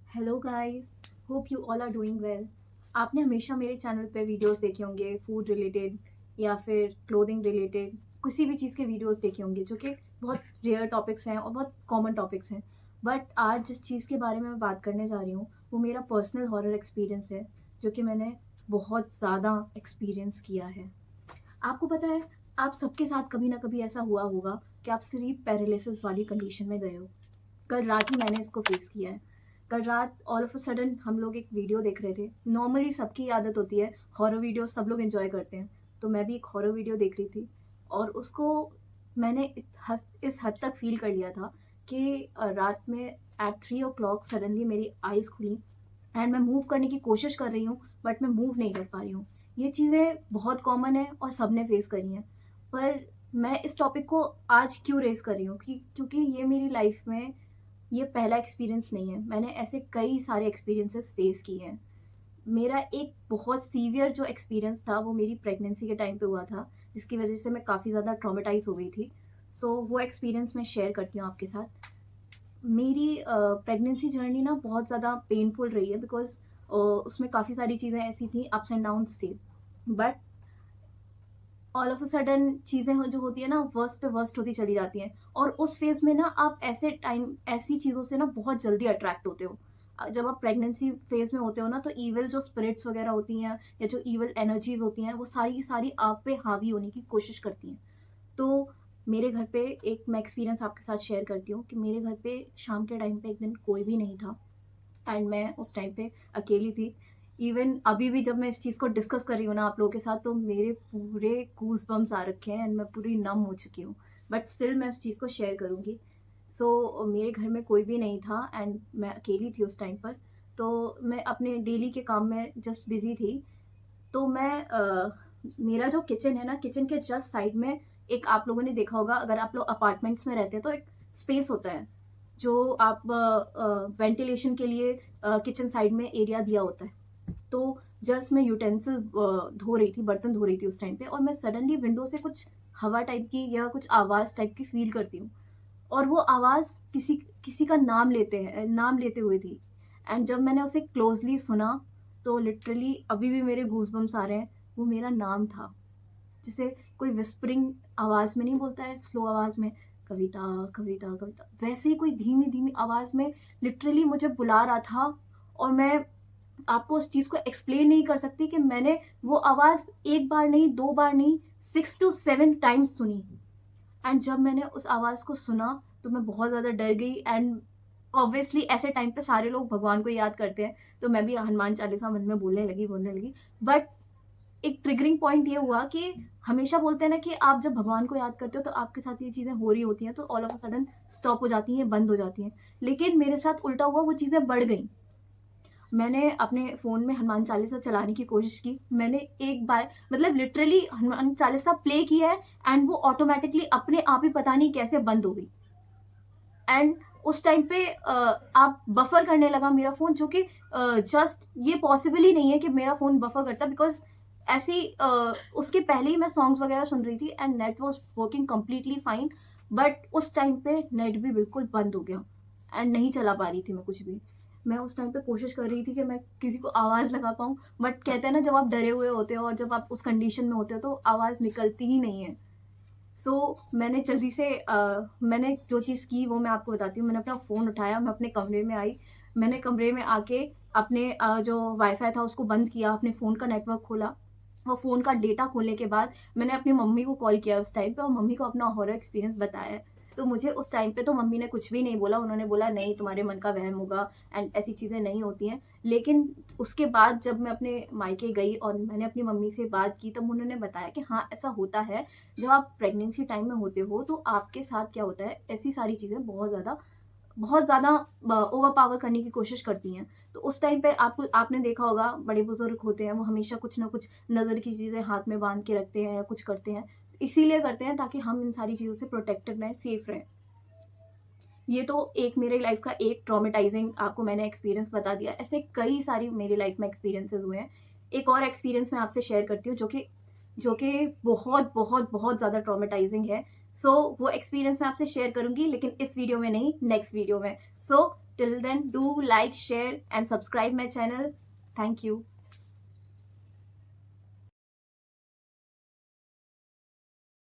Hello guys, hope you all are doing well. आपने हमेशा मेरे चैनल पे वीडियोस देखे होंगे फूड रिलेटेड या फिर क्लोथिंग रिलेटेड, किसी भी चीज़ के वीडियोस देखे होंगे जो कि बहुत रेयर टॉपिक्स हैं और बहुत कॉमन टॉपिक्स हैं। बट आज जिस चीज़ के बारे में मैं बात करने जा रही हूँ वो मेरा पर्सनल हॉरर एक्सपीरियंस है, जो कि मैंने बहुत ज़्यादा एक्सपीरियंस किया है। आपको पता है, आप सबके साथ कभी ना कभी ऐसा हुआ होगा कि आप स्लीप पैरालिसिस वाली कंडीशन में गए हो। कल रात ही मैंने इसको फेस किया है। कल रात ऑल ऑफ अ सडन हम लोग एक वीडियो देख रहे थे। नॉर्मली सबकी आदत होती है, हॉरर वीडियो सब लोग एंजॉय करते हैं। तो मैं भी एक हॉरर वीडियो देख रही थी और उसको मैंने इस हद तक फील कर लिया था कि रात में एट 3 o'clock सडनली मेरी आइज़ खुली एंड मैं मूव करने की कोशिश कर रही हूँ, बट मैं मूव नहीं कर पा रही हूँ। ये चीज़ें बहुत कॉमन है और सबने फेस करी हैं। पर मैं इस टॉपिक को आज क्यों रेज़ कर रही हूँ कि क्योंकि ये मेरी लाइफ में ये पहला एक्सपीरियंस नहीं है। मैंने ऐसे कई सारे एक्सपीरियंसेस फेस किए हैं। मेरा एक बहुत सीवियर जो एक्सपीरियंस था वो मेरी प्रेगनेंसी के टाइम पे हुआ था, जिसकी वजह से मैं काफ़ी ज़्यादा ट्रॉमेटाइज़ हो गई थी। वो एक्सपीरियंस मैं शेयर करती हूँ आपके साथ। मेरी प्रेगनेंसी जर्नी ना बहुत ज़्यादा पेनफुल रही है, बिकॉज़ उसमें काफ़ी सारी चीज़ें ऐसी थी, अप्स एंड डाउन्स थे। But all of a sudden चीज़ें हो जो होती है ना, वर्स्ट पे वर्स्ट होती चली जाती हैं और उस फेज़ में ना आप ऐसी चीज़ों से ना बहुत जल्दी अट्रैक्ट होते हो। जब आप प्रेगनेंसी फेज़ में होते हो ना, तो इविल जो स्पिरिट्स वगैरह होती हैं या जो इविल एनर्जीज़ होती हैं, वो सारी की सारी आप पे हावी होने की कोशिश करती हैं। तो मेरे घर पे एक मैं एक्सपीरियंस आपके साथ शेयर करती हूँ कि मेरे घर पे शाम के टाइम पे एक दिन कोई भी नहीं था एंड मैं उस टाइम पे अकेली थी। इवन अभी भी जब मैं इस चीज़ को डिस्कस कर रही हूँ ना आप लोगों के साथ, तो मेरे पूरे गूज़बम्प्स आ रखे हैं एंड मैं पूरी नम हो चुकी हूँ। बट स्टिल मैं उस चीज़ को शेयर करूँगी। मेरे घर में कोई भी नहीं था एंड मैं अकेली थी उस टाइम पर। तो मैं अपने डेली के काम में जस्ट बिज़ी थी। तो मेरा जो किचन है ना, किचन के जस्ट साइड में एक, आप लोगों ने देखा होगा अगर आप लोग अपार्टमेंट्स में रहते हैं तो एक स्पेस होता है जो आप वेंटिलेशन के लिए किचन साइड में एरिया दिया होता है। तो जस्ट मैं यूटेंसिल धो रही थी, बर्तन धो रही थी उस टाइम पे, और मैं सडनली विंडो से कुछ हवा टाइप की या कुछ आवाज़ टाइप की फील करती हूँ। और वो आवाज़ किसी किसी का नाम लेते हुए थी। एंड जब मैंने उसे क्लोजली सुना तो लिटरली अभी भी मेरे गूज़बम्प्स आ रहे हैं। वो मेरा नाम था। जैसे कोई विस्परिंग आवाज़ में नहीं बोलता है, स्लो आवाज़ में, कविता, कविता, कविता, वैसे ही कोई धीमी-धीमी आवाज़ में लिटरली मुझे बुला रहा था। और मैं आपको उस चीज़ को एक्सप्लेन नहीं कर सकती कि मैंने वो आवाज़ 1 बार नहीं, 2 बार नहीं, 6 टू 7 टाइम्स सुनी। एंड जब मैंने उस आवाज़ को सुना तो मैं बहुत ज़्यादा डर गई। एंड ऑब्वियसली ऐसे टाइम पे सारे लोग भगवान को याद करते हैं, तो मैं भी हनुमान चालीसा मन में बोलने लगी। बट एक ट्रिगरिंग पॉइंट ये हुआ कि हमेशा बोलते हैं ना कि आप जब भगवान को याद करते हो तो आपके साथ ये चीज़ें हो रही होती हैं, तो all of a sudden stop हो जाती हैं, बंद हो जाती हैं। लेकिन मेरे साथ उल्टा हुआ, वो चीज़ें बढ़ गईं। मैंने अपने फ़ोन में हनुमान चालीसा चलाने की कोशिश की। मैंने एक बार मतलब लिटरली हनुमान चालीसा प्ले किया है एंड वो ऑटोमैटिकली अपने आप ही पता नहीं कैसे बंद हो गई। एंड उस टाइम पे आप बफर करने लगा मेरा फ़ोन, जो कि जस्ट ये पॉसिबल ही नहीं है कि मेरा फ़ोन बफर करता, बिकॉज़ उसके पहले ही मैं सॉन्ग्स वगैरह सुन रही थी and net was working completely fine. But उस टाइम पे नेट भी बिल्कुल बंद हो गया एंड नहीं चला पा रही थी मैं कुछ भी। मैं उस टाइम पे कोशिश कर रही थी कि मैं किसी को आवाज़ लगा पाऊँ, बट कहते हैं ना, जब आप डरे हुए होते हो और जब आप उस कंडीशन में होते हो तो आवाज़ निकलती ही नहीं है। मैंने जल्दी से मैंने जो चीज़ की वो मैं आपको बताती हूँ। मैंने अपना फ़ोन उठाया, मैं अपने कमरे में आई। मैंने कमरे में आके अपने जो वाईफ़ाई था उसको बंद किया, अपने फ़ोन का नेटवर्क खोला और फ़ोन का डेटा खोलने के बाद मैंने अपनी मम्मी को कॉल किया उस टाइम पे और मम्मी को अपना हॉरर एक्सपीरियंस बताया। तो मुझे उस टाइम पे तो मम्मी ने कुछ भी नहीं बोला, उन्होंने बोला नहीं, तुम्हारे मन का वहम होगा एंड ऐसी चीज़ें नहीं होती हैं। लेकिन उसके बाद जब मैं अपने मायके गई और मैंने अपनी मम्मी से बात की, तब उन्होंने बताया कि हाँ, ऐसा होता है। जब आप प्रेगनेंसी टाइम में होते हो तो आपके साथ क्या होता है, ऐसी सारी चीज़ें बहुत ज़्यादा ओवर पावर करने की कोशिश करती हैं। तो उस टाइम पे आपने देखा होगा, बड़े बुजुर्ग होते हैं वो हमेशा कुछ ना कुछ नज़र की चीज़ें हाथ में बांध के रखते हैं या कुछ करते हैं। इसीलिए करते हैं ताकि हम इन सारी चीज़ों से प्रोटेक्टेड रहें, सेफ रहें। ये तो एक मेरे लाइफ का एक ट्रॉमेटाइजिंग आपको मैंने एक्सपीरियंस बता दिया। ऐसे कई सारी मेरी लाइफ में एक्सपीरियंसेस हुए हैं। एक और एक्सपीरियंस मैं आपसे शेयर करती हूँ जो कि बहुत ज़्यादा ट्रॉमेटाइजिंग है। वो एक्सपीरियंस मैं आपसे शेयर करूँगी, लेकिन इस वीडियो में नहीं, नेक्स्ट वीडियो में। Till then, do like, share and subscribe my channel. Thank you.